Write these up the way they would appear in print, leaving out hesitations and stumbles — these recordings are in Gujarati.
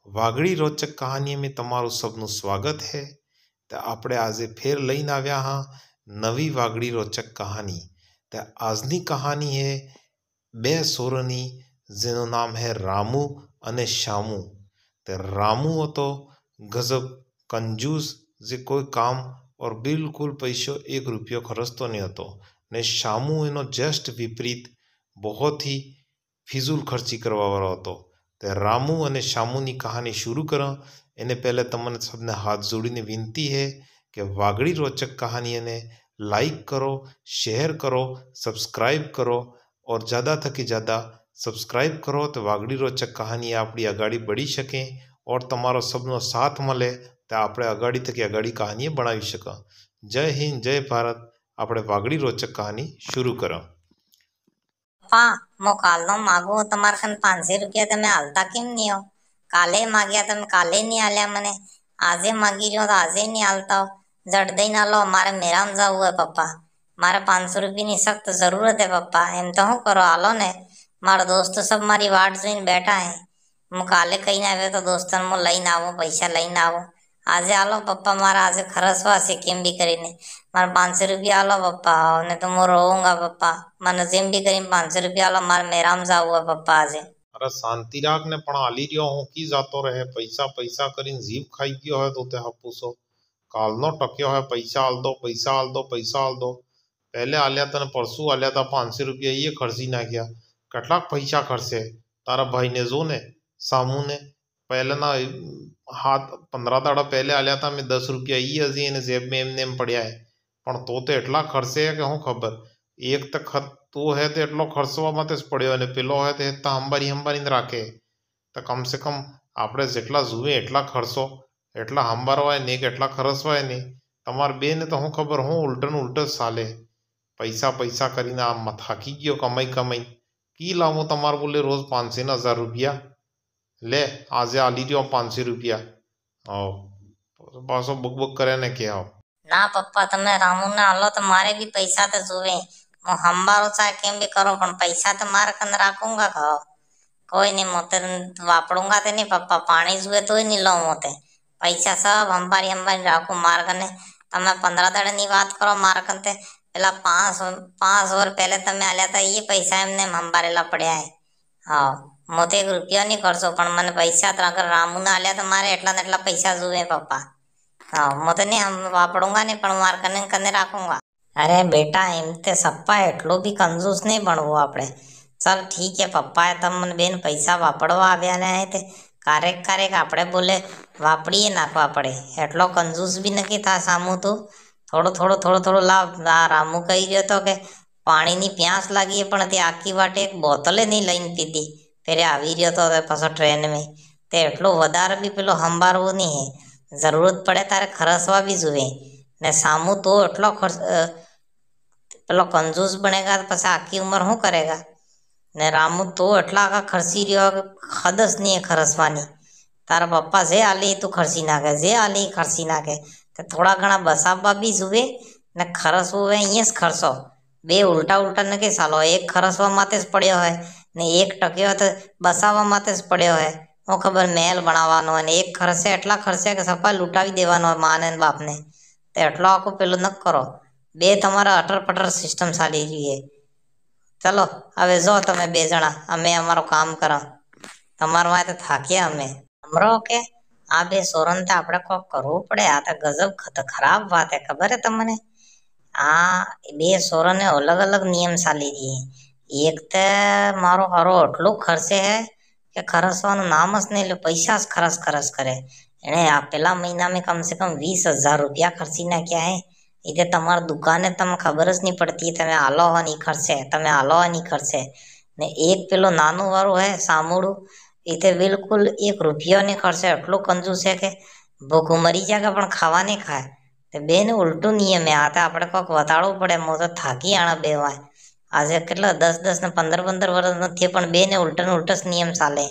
वागड़ी रोचक कहानी में तमारू सबनु स्वागत है। तो आपणे आजे फेर लईने आव्या हाँ नवी वागड़ी रोचक कहानी। तो आजनी कहानी है बे सोरोनी जेनु नाम है रामू अने शामू। तो रामू हतो गजब कंजूस जे कोई काम और बिल्कुल पैसो 1 रुपयो खर्चतो नहीं हतो। ने शामू एनो जस्ट विपरीत बहुत ही फिजूल खर्ची करवा वाळो हतो। तो रामू और शामू की कहानी शुरू करा एने पहले तमने सबने हाथ जोड़ीने विनती है कि वागड़ी रोचक कहानी ने लाइक करो, शेयर करो, सब्सक्राइब करो और ज़्यादा थकी ज़्यादा सब्सक्राइब करो तो वागड़ी रोचक कहानी आपणी अगाड़ी बढ़ी सके और तमारो सबनो साथ मळे तो आपणे अगाड़ी थकी अगाड़ी कहानी बनावी शका। जय हिंद, जय भारत। आपणे वागड़ी रोचक कहानी शुरू करा। पप्पा मो कालनो मागो तमार कन 500 रुपया तमे हालता केम नहीं हो? काले माग्या तमे काले नहीं आल्या मने, आजे मागी रहो तो आजे नहीं हालता हो। जट दई ना लो, मारे मेराम जावू है पप्पा। मारे 500 रुपया की सख्त जरूरत है पप्पा। एम तो हूँ करो, आलो ने। मारा दोस्त सब मारी वाट जोईने बैठा है। मु काले कही ना आवे तो दोस्तन मु लईने आवो, पैसा लईने आवो। आजे आलो पप्पा, मारा आजे खरसवा से केम भी करीने मारे 500 रुपया आलो पप्पा, ने तो मु रोऊंगा पप्पा। मने जेम भी करीने 500 रुपया आलो, मारे मेराम जावू है पप्पा आजे। अरे शांति राख ने पण आली रियो हूँ की जातो रहे। पैसा पैसा करीने जीव खाई गयो है तो ते हपूसो कालनो टक्यो है। पैसा आल दो, पैसा आल दो, पैसा आल दो। पहले आलिया तने परसू आलिया था 500 रुपया, ये खर्ची ना गया। कटलाक पैसा खर्चे तारा भाई ने जो ने सामू ने पहले ना हाथ 15 दाड़ा पहले आलिया था मैं 10 रुपया ये हजी ने जेब में एमने एम पड़िया है। पण तो एटला खर्चे है कि हूँ खबर। एक तो तो है तो एटलो खर्चवा माते पड़्यो अने पेलो है तो हंबारी हंबारी राखे। तो कम से कम आपणे जेटला जुए एटला खर्चो, एटला हंबारवाय नहीं कि एटला खर्चवाय नहीं। तमार बे ने तो हूँ खबर हूँ उल्टन उल्ट साले पैसा पैसा करीने आम थाकी गयो कमाई कमाई। की लावो तमार बोले रोज 500 ने 1000 रुपया ले। आजे आली रियो 500 रुपया आओ पासो बुक बुक करे ने के आओ ना पप्पा तमे रामू ने आलो तो मारे भी पैसा तो जुए। मु हंबारो चाहे केम भी करो पण पैसा तो मारे कन राखूंगा। खाओ कोई नहीं, मोते वापड़ूंगा ते नहीं पप्पा। पानी जुए तो ही नहीं लो मोते पैसा सब हंबारी हंबारी राखू मार कने। तमे 15 दाड़े नी बात करो मार कनते पेला 5 और पहले तमे आल्या था ये पैसा एमने हंबारेला पड़या है। हाँ मोते 1 रुपया नहीं खर्चो पण मने पैसा तो अगर रामू ने आल्या तो मारे एटला ने एटला पैसा जुए पप्पा। हाँ मोते नहीं हम वापड़ूंगा नहीं पण मार कने कने राखूंगा। अरे बेटा एम ते सप्पा एटलो भी कंजूस नहीं बनवो आपड़े। चल ठीक है पप्पा, तम मन बेन पैसा वापड़वा आव्या ने ते कारेक कारेक आपड़े बोले वापड़ीए नाखवा पड़े। एटलो कंजूस भी नकी था सामू तो। थोड़ो थोड़ो थोड़ो थोड़ो लाव। रामू कही रह्यो तो के पानी नी प्यास लागी है पण ते आखी वाटे एक बोतले नहीं लईने पीधी। फेरे आवी रह्यो तो पाछो ट्रेन में ते एटलो वधारे भी पेलो हंबारवो नहीं है। जरूरत पड़े तारे खरसवा भी जुए ने सामू तो एटलो पेलो कंजूस बनेगा तो पाछा आखी उम्र हूँ करेगा। ने रामू तो एटला का खर्ची रह्यो हदस नहीं है खरसवानी। तारा पप्पा जे आली तू खर्ची नाखे, जे आली खर्ची नाखे। तो थोड़ा घना बसाबा भी जुए ने खरसवो है इयस खर्चो। बे उल्टा उल्टा न के सालो एक खरसवा माते पड़्यो है ने एक टक्यो तो बसावा माते पड़्यो है। वो खबर महल बनावानो है एक खर्चे एटला खर्चे के सप्पा लुटावी देवानो माँ ने बाप ने। तो एटलो आको पेलो न करो। बे तमारा अटर पटर सिस्टम चाली रही है। चलो हवे जो तमे 2 जणा अमे अमारो काम करा। तमार वाय तो थाक्या अमे हमरो के आ बे सोरन ते आपड़े को करवो पड़े। आ तो गजब खराब बात है, खबर है तमने? आ बे सोरन ने अलग अलग नियम चाली रही है। एक ते मारो हरो एटलो खर्चे है कि खरसवानो नाम ज नहीं लो, पैसा ज खरस खरस करे। एने आ पेला महीना में कम से कम 20,000 रुपया खर्ची ना क्या है। इधे तमार दुकाने तम खबर ज नहीं पड़ती तमे आलो हो नहीं खर्चे, तमे आलो हो नहीं खर्चे ने एक पेलो नानो वारो है सामूड़ू इथे बिल्कुल 1 रुपया नहीं खर्चे। एटलो कंजूस है के भूखू मरी जाएगा पण खावा नहीं खाए। ते बेने उल्टू नियम है। आते आपड़े कोक बताड़ो पड़े। मो तो थाकी आना बेवाय आजे કેટલા 10 ને 15 વર્ષ નથી પણ બેને ઉલ્ટન ઉલ્ટસ નિયમ ચાલે।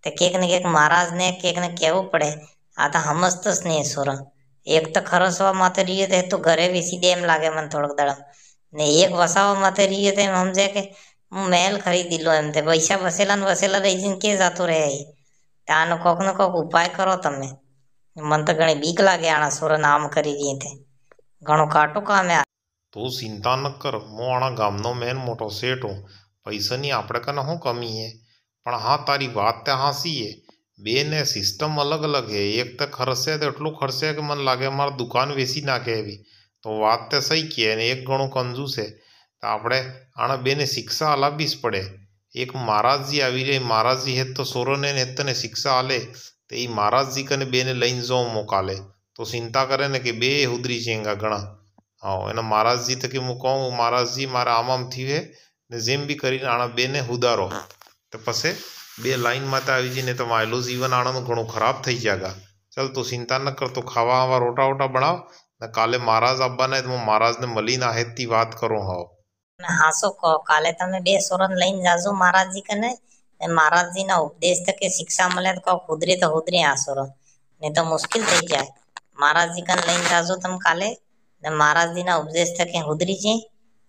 તે કેક ને કેક મહારાજ ને કેક ને કેવું પડે। આ તો સમજતસ નહીં સોરા। एक तो खरसवा माते रहिए थे तो घरे बेसी दे एम लागे मन थोड़क दड़ा ने एक वसावा माते रहिए थे समझे के महल खरीदी लो एम ते पैसा बसेला न बसेला रही जिन के जातो रहे। ત્યાંનો કોક ઉપાય કરો તમે. મને તો ઘણી બીક લાગે આના સોરન આમ કરી રહી તે ઘણું કાટું કામ. તું ચિંતા ન કર, હું આણા ગામનો મેન મોટો શેઠ હું. પૈસાની આપણે કને શું કમી હે? પણ હા, તારી વાત તે હાંસી હે. બે ને સિસ્ટમ અલગ અલગ હે. એક તો ખર્ચે તો એટલું ખર્ચે કે મને લાગે મારે દુકાન વેચી નાખે એવી. તો વાત તે સહી કહે. અને એક ઘણું કંજૂસ છે. તો આપણે આણા બેને શિક્ષા આલાવવી જ પડે. એક મહારાજજી આવી રહે. મહારાજજી હેત તો સોરોને હેત તને શિક્ષા આલે તો એ મહારાજજી કને બેને લઈને જાઉં મોકાલે. તો ચિંતા કરે ને કે બે ઉધરી જેંગા ઘણા. હા, એને મહારાજજી તો કે હું કહું મહારાજજી મારે આમ થયું હે ને જેમ બી કરીને આણા બેને સુધારો. તો પછી બે લાઈનમાં તો આવી જઈને તો વાયલું જીવન આણાનું ઘણું ખરાબ થઈ જાગા. ચાલ તું ચિંતા ન કરતો, ખાવા આવા રોટા વોટા બનાવ ને કાલે મહારાજ આવવાના હું મહારાજને મળીને આહેતી વાત કરું. હાવ હાસો કહો, કાલે તમે બે સોરન લઈને જાજો મહારાજજી કને. મહારાજજીના ઉપદેશ કે શિક્ષા મળે તો કહો હુધરી તો હુધરી આ સોરન, નહીં તો મુશ્કેલ થઈ જાય. મહારાજજી કને લઈને જાજો તમે કાલે ને મહારાજજીના ઉપદેશ થકે હુધરી જાય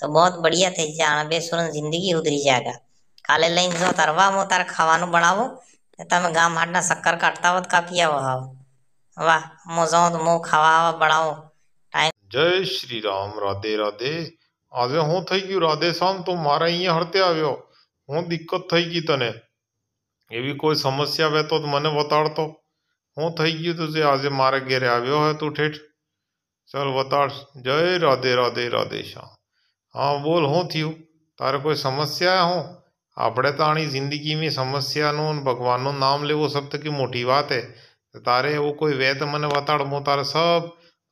તો બહુ બઢિયા થઈ જાય. બે સોરન જિંદગી ઉધરી જાયગા. કાલે લઈને જો તરવા હું તારે ખાવાનું બનાવો તમે ગામ હાટના શક્કર કાઢતા હોત કાપી આવો. હાવ વાહ, હું જાઉં તો હું ખાવા આવા બનાવો. જય શ્રી રામ. રાધે રાધે. આજે હું થઈ ગયું રાધે શ્યામ? તું મારા અહીંયા હરતે આવ્યો. હું દિક્કત થઈ ગઈ તને? એવી કોઈ સમસ્યા હોય તો મને બતાડતો. હું થઈ ગયું તું જે આજે મારે ઘેરે આવ્યો હોય તું ઠેઠ? ચાલ બતાડ. જય રાધે રાધે રાધે શ્યામ. હા બોલ, શું થયું? તારે કોઈ સમસ્યા? હું આપણે તો આની જિંદગીમાં સમસ્યાનું ભગવાનનું નામ લેવું સબ થકી મોટી વાત હે. તારે એવું કોઈ વે તો મને બતાડ, હું તારે સબ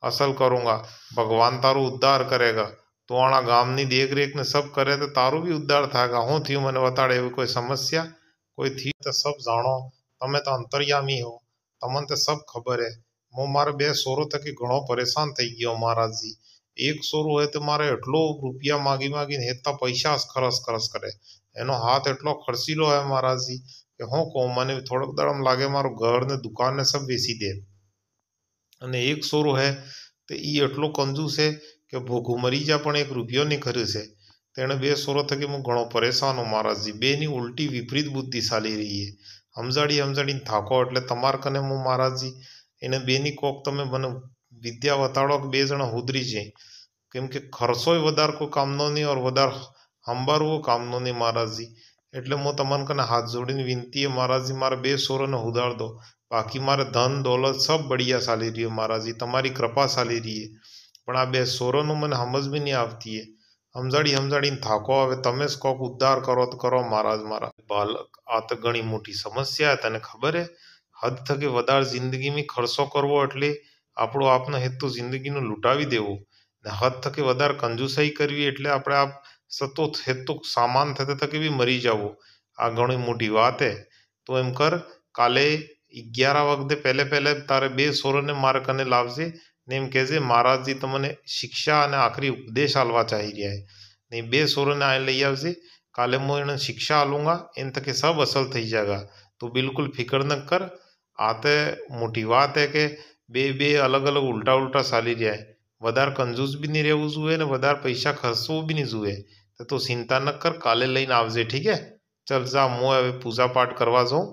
અસલ કरूँगा. ભગવાન તારું ઉદ્ધાર કરેગા. તું આણા ગામની દેખરેખ ને સબ કરે તો તારું બી ઉદ્ધાર થાયગા. શું થયું મને બતાડે? એવી કોઈ સમસ્યા કોઈ થી તો સબ જાણો. તમે તો અંતર્યામી હો, તમને તો સબ ખબર હે. હું મારે બે સોરો થકી ઘણો પરેશાન થઈ ગયો મહારાજજી. એક સોરું હોય તો મારે એટલો રૂપિયા માગી માગીને હેતા પૈસા ખરચ કરે. એનો હાથ એટલો ખર્ચીલો હે મહારાજજી કે હું કહું. મને થોડોક દાડમ લાગે મારું ઘર ને દુકાન ને સબ વેચી દે. અને એક સોરો હે તો એ એટલો કંજૂસ છે કે ભોગું મરી જા પણ એક રૂપિયો નહીં ખર્યું છે. તેણે બે સોરો થકી હું ઘણો પરેશાન હું મહારાજજી. બેની ઉલટી વિપરીત બુદ્ધિ ચાલી રહી છે. સમજાડીને થાકો એટલે તમાર કને હું મહારાજજી એને બેની કોક તમે મને વિદ્યા બતાડો કે બે જણા હુધરી જાય. કેમ કે ખર્ચોય વધારે કોઈ કામનો નહીં ઓર વધારે સંભાળવો કામનો નહીં મહારાજજી. એટલે હું તમને કને હાથ જોડીને વિનંતી હે મહારાજજી, મારે બે સોરોને ઉધાર દો. બાકી મારે ધન દોલત સબ બઢિયા ચાલી રહ્યું મહારાજજી. તમારી કૃપા ચાલી રહી છે. પણ આ બે સોરોનું મને સમજ બી નહીં આવતી હે. સમજાડીને થાકો. હવે તમે જ કોક ઉદ્ધાર કરો તો કરો મહારાજ મારા. બાલક આ તો ઘણી મોટી સમસ્યા તને ખબર હે? હદ થકી વધારે જિંદગીમાં ખર્ચો કરવો એટલે આપણો આપનો હેતુ જિંદગીનું લૂંટાવી દેવું. ને હદ થકી વધારે કંજુસાઈ કરવી એટલે આપણે આપ સતત હેતુ સામાન થતે થકી બી મરી જવું. આ ઘણી મોટી વાત હે. તો એમ કર, કાલે 11 વખતે પહેલે તારે બે સોરોને મારે કને લાવજે ને એમ કહેજે મહારાજજી તમને શિક્ષા અને આખરી ઉપદેશ આલવા ચાહી રહ્યા હે. ને બે સોરોને આ લઈ આવજે. કાલે હું એને શિક્ષા આલુંગા. એમ તકે સબ અસલ થઈ જાયગા. તું બિલકુલ ફિકર ન કર. આ તો મોટી વાત હે કે બે અલગ અલગ ઉલટા ચાલી રહ્યા હે. વધારે કંજૂસ બી નહીં રહેવું જોઈએ ને વધારે પૈસા ખર્ચવું બી નહીં જોઈએ. તો તું ચિંતા ન કર, કાલે લઈને આવજે. ઠીક હે? ચાલ જા, હું હવે પૂજા પાઠ કરવા જાઉં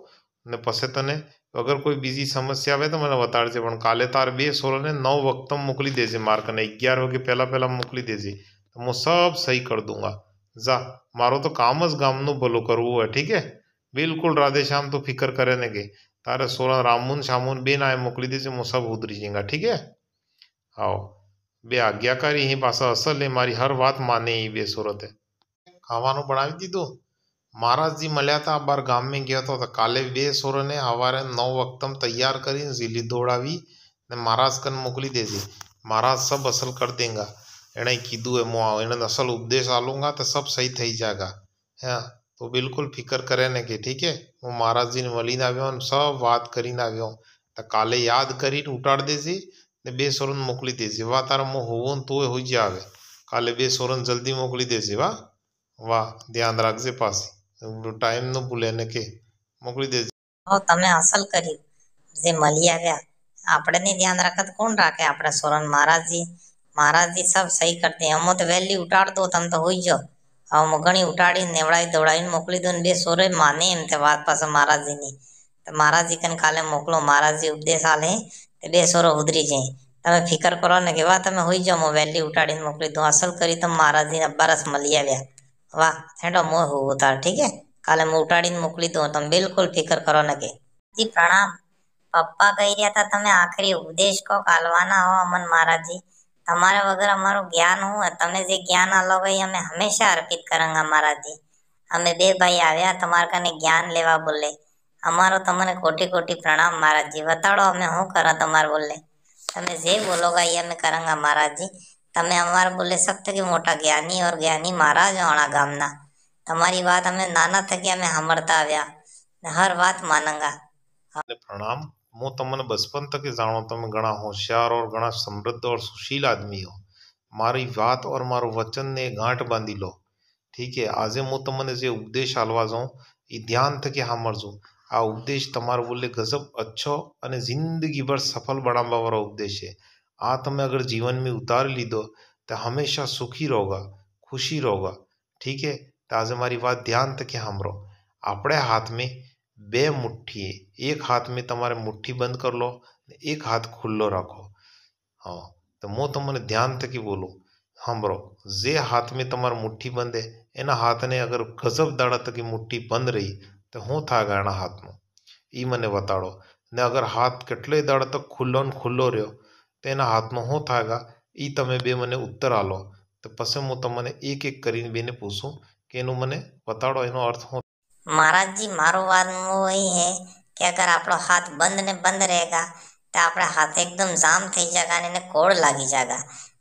ને પછી તને અગર કોઈ બીજી સમસ્યા આવે તો મને બતાડજે. પણ કાલે તારે બે સોરોને 9 વખત મોકલી દેજે માર કને. 11 વાગે પહેલા મોકલી દેજે. હું સબ સહી કર દૂંગા. જા, મારો તો કામ જ ગામનું ભલું કરવું હોય. ઠીક હે? બિલકુલ રાધે શ્યામ. તું ફિકર કરે ને કે તારે સોરા રામુન શામુન બે ના મોકલી દેજે. હું સબ ઉતરી જઈંગા. ઠીક હે? આવો બે આજ્ઞાકારી અહીં પાછા અસલ એ મારી હર વાત માને. એ બે સુરતે ખાવાનું બનાવી દીધું. મહારાજજી મળ્યા હતા, બાર ગામમાં ગયો હતો. તો કાલે બે સોરોને સવારે 9 વખતમ તૈયાર કરીને ઝીલી દોડાવી ને મહારાજ કને મોકલી દેજે. મહારાજ સબ અસલ કર દેંગા. એણે કીધું હું એને અસલ ઉપદેશ આલુંગા તો સબ સહી થઈ જાયગા. હા, તો બિલકુલ ફિકર કરે ને કે ઠીક હે? હું મહારાજજીને મળીને આવ્યો અને સબ વાત કરીને આવ્યો. તો કાલે યાદ કરીને ઉતાર દેજે ને બે સોરન મોકલી દેજે. વાહ, તારા હું હોવું ને તોય હોઈ જ આવે. કાલે બે સોરન જલ્દી મોકલી દેજે. વાહ, ધ્યાન રાખજે. પાછી ટાઈમ ન ભૂલે ને કે મોકલી દેજે. તમે અસલ કર્યું જે મળી આવ્યા. આપણે નહીં ધ્યાન રાખે તો કોણ રાખે? આપણે સોરન મહારાજજી સબ સહી કરતી. અમે તો વહેલી ઉતાડ દો, તમે તો હોઈ જાઓ. હવે હું ઘણી ઉતાડીને નેવડાવી દોડાવીને મોકલી દઉં ને બે સોરે માને એમ તે વાત પાછા મહારાજજીની. तो महाराज जी कने काले मोकलो, महाराज जी उपदेश आले ते 2 सोरो उधरी जाए। તમે ફિકર કરો ને કે વાહ તમે હોઈ જાઓ, હું વહેલી ઉઠાડીને મોકલી દઉં, અસલ કરી તમે મહારાજજીને બરસ મળી આવ્યા, વાહ હેડો મોં હું ઉતાર, ઠીક હે, કાલે હું ઉઠાડીને મોકલી દઉં, તમે બિલકુલ ફિકર કરો ને કે જી પ્રણામ। પપ્પા કહી રહ્યા હતા તમે આખરી ઉપદેશ કો કાલવાના હો અમન મહારાજજી, તમારે વગર અમારું જ્ઞાન હું, તમે જે જ્ઞાન આલો એ અમે હંમેશા અર્પિત કરાંગા મહારાજજી। અમે 2 ભાઈ આવ્યા તમારા કને જ્ઞાન લેવા બોલે, અમારો તમને કોટી કોટી પ્રણામ મહારાજજી, બતાડો અમે શું કરો તમારે બોલે, તમે જે બોલોગા એ અમે કરાંગા મહારાજજી। તમે અમારે બોલે सब थकी मोटा ज्ञानी और ज्ञानी महाराज होना गामना, તમારી વાત અમે નાના થકી અમે સાંભળતા આવ્યા, હર વાત માનંગા। प्रणाम। હું તમને બચપન તકે જાણો, તમે ઘણા હોશિયાર और ઘણા સમૃદ્ધ और સુશીલ આદમી હો। મારી વાત और મારું વચન ને ગાંઠ બાંધી લો, ઠીક હે। આજે હું તમને જે ઉપદેશ આલવા જાઉં એ ધ્યાન થકી સાંભળજો। આ ઉપદેશ તમારે બોલે ગજબ અચ્છો અને જિંદગીભર સફળ બનાવવા વાળો ઉપદેશ છે। આ તમે અગર જીવન में ઉતારી લીધો તો હંમેશા સુખી રહોગા, ખુશી રહોગા, ઠીક હે। તો આજે મારી વાત ધ્યાન થકી સાંભળો। આપણે હાથ में 2 મુઠ્ઠી, એક હાથ में તમારે મુઠ્ઠી બંધ कर लो, एक हाथ खुल्लो રાખો। हाँ, तो હું તમને ધ્યાન થકી બોલું, સાંભળો। જે હાથ में તમારે મુઠ્ઠી બંધ है એના હાથને અગર ગજબ દાડા તકી મુઠ્ઠી બંધ રહી તો શું થાય એના હાથનું એ મને બતાડો, ને અગર હાથ કેટલે દાડા તક ખુલ્લો ને ખુલ્લો રહ્યો તો એના હાથમાં શું થાય એ તમે 2 મને ઉત્તર આલો, તો પછી હું તમને એક એક કરીને બેને પૂછું કે એનું મને બતાડો, એનો અર્થ શું। महाराज जी मारो वाद वही है कि अगर आपको हाथ बंद ने बंद रहेगा तो आपड़ा हाथ एकदम जाम थी जाएगा ने कोड़ लागी जाएगा,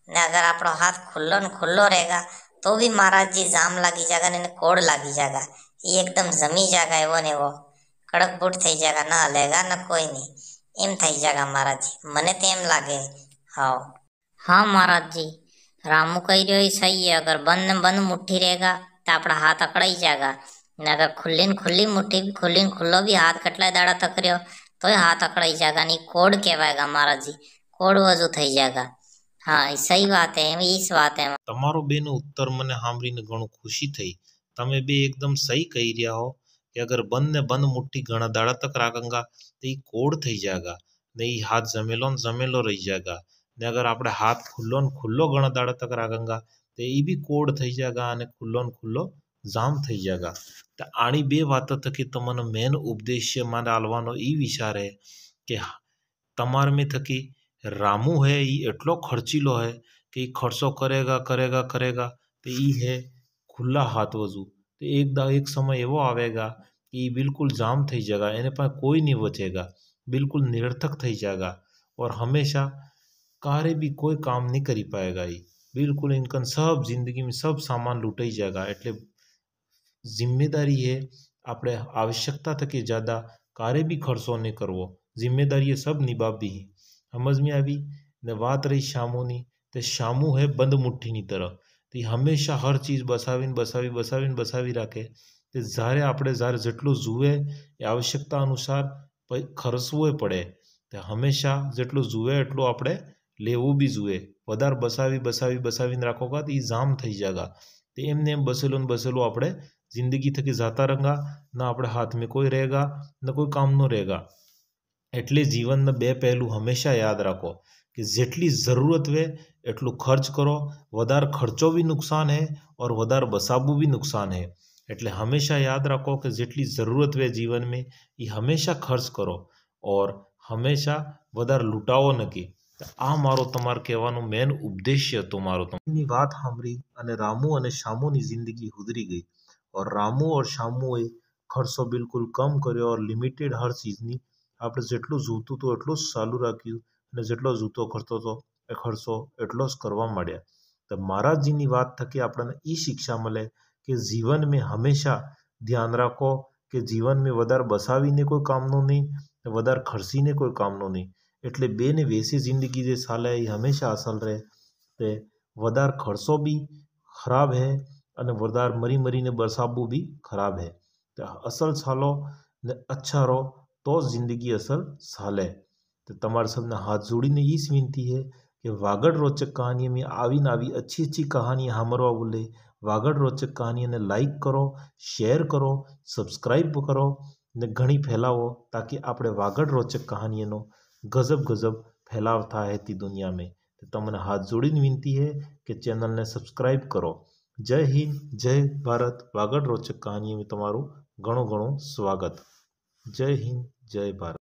ने अगर आपको हाथ खुल्लो ने खुल्लो रहेगा तो भी महाराज जी जाम लागी जाएगा ने कोड़ लागी जाएगा, ये एकदम जमी जाएगा, एवो ने वो कड़क बूट थी जाएगा, ना हलेगा ना कोई नहीं, एम थी जाएगा महाराज जी, मने तो एम लागे। हाँ हाँ महाराज जी, रामू कही रही हो सही है, अगर बंद ने बंद मुट्ठी रहेगा तो आपड़ा हाथ अकड़ाई जाएगा, ने अगर खुल्ली ने खुल्ली मुट्ठी खुल्ली ने खुल्लो भी हाथ कटला दाड़ा तक रहो तो हाथ अकड़ाई जाएगा, नहीं कोड कहवाएगा महाराज जी, कोड वजू थई जाएगा। हाँ सही बात है, इस बात है। તમારો બેનો ઉત્તર મને સાંભળીને ઘણું ખુશી થઈ। તમે બે એકદમ સહી કહી રહ્યા હો કે અગર બંધ ને બંધ મુઠ્ઠી ઘણા દાડા તક રાખંગા તો એ કોડ થઈ જાયગા, ને એ હાથ જમેલો ને જમેલો રહી જાયગા, ને અગર આપણે હાથ ખુલ્લો ને ખુલ્લો ઘણા દાડા તક રાખંગા તો એ બી કોડ થઈ જાયગા અને ખુલ્લો ને ખુલ્લો જામ થઈ જાયગા। તો આની 2 વાતો થકી તમને મેન ઉપદેશ્ય મારે આલવાનો એ વિચાર है કે તમાર में થકી रामू है ये एटलो खर्चीलो है कि खर्चो करेगा करेगा करेगा तो ये है खुला हाथ वजू, तो एक समय एवो आवेगा कि ये बिल्कुल जाम थी जाएगा, एने पास कोई नहीं बचेगा, बिल्कुल निरर्थक थी जाएगा और हमेशा कारे भी कोई काम नहीं करी पाएगा। ये बिल्कुल इनकन सब जिंदगी में सब सामान लूटाई जाएगा। एटले जिम्मेदारी है આપણે आवश्यकता थकी ज़्यादा कारे भी खर्चो नहीं करवो, जिम्मेदारी ये सब निभावी। समझ में આવી ने बात रही शामूनी, तो शामू है बंद मुठ्ठी नी तरह, तो हमेशा हर चीज बसावीने बसावी बसावीने बसावी राखे, तो जारे आपणे जारे जेटલું जुए એ आवश्यकता अनुसार खर्चवू पड़े, तो हमेशा जेटલું जुए एटલું આપણે लेवू भी जुए, વધાર बसावी बसावी बसावीने राखोगा तो ये जाम थई जाएगा, तो एमने एम बसेलो ने बसेलो આપણે जिंदगी थकी जाता रंगा, ना આપણે हाथ में कोई रहेगा ना कोई काम नो रहेगा। एटले जीवन में 2 पहलू हमेशा याद रखो कि जेटली जरूरत वे एटलू खर्च करो, वधार खर्चो भी नुकसान है और वधार बसाबू भी नुकसान है। एटले हमेशा याद रखो कि जेटली जरूरत वे जीवन में ये हमेशा खर्च करो और हमेशा वधार लूटाओ नकी। तो आ मारो तमार कहेवानो मेन उद्देश्य तो मारो तमनी बात सांभળી અને रामू અને शामूनी जिंदगी सुधरी गई और रामू और शामूए खर्चो बिल्कुल कम कर्यो और लिमिटेड हर चीजनी આપણે જેટલું જોતું તો એટલું જ ચાલુ રાખ્યું અને જેટલો જોતો ખર્ચો તો એ ખર્ચો એટલો જ કરવા માંડ્યા। તો મહારાજજીની વાત થકી આપણને એ શિક્ષા મળે કે જીવન में હંમેશા ધ્યાન રાખો કે જીવન में વધારે બસાવીને કોઈ કામનો નહીં, વધારે ખર્ચીને કોઈ કામનો નહીં, એટલે બેને વેસી જિંદગી જે ચાલે એ હંમેશા અસલ રહે। તે વધારે ખર્ચો બી ખરાબ હે અને વધારે મરી મરીને બસાવવું બી ખરાબ હે। તો અસલ ચાલો ને अच्छा રહો तो जिंदगी असल साल है। तो तमारे सबने हाथ जोड़ीने ये विनती है कि वागड़ रोचक कहानी में आवी अच्छी अच्छी कहानी हमरवा बोले वागड़ रोचक कहानी ने लाइक करो, शेयर करो, सब्सक्राइब करो ને ઘણી ફેલાવો ताकि આપણે વાગડ રોચક કહાનીઓનો ગજબ ફેલાવ થાય હતી દુનિયા में। तो તમને હાથ જોડીને વિનંતી है कि चैनल ने सब्सक्राइब करो। जय हिंद जय भारत। वागड रोचक कहानियों में તમારું ઘણું સ્વાગત। जय हिंद जय भारत।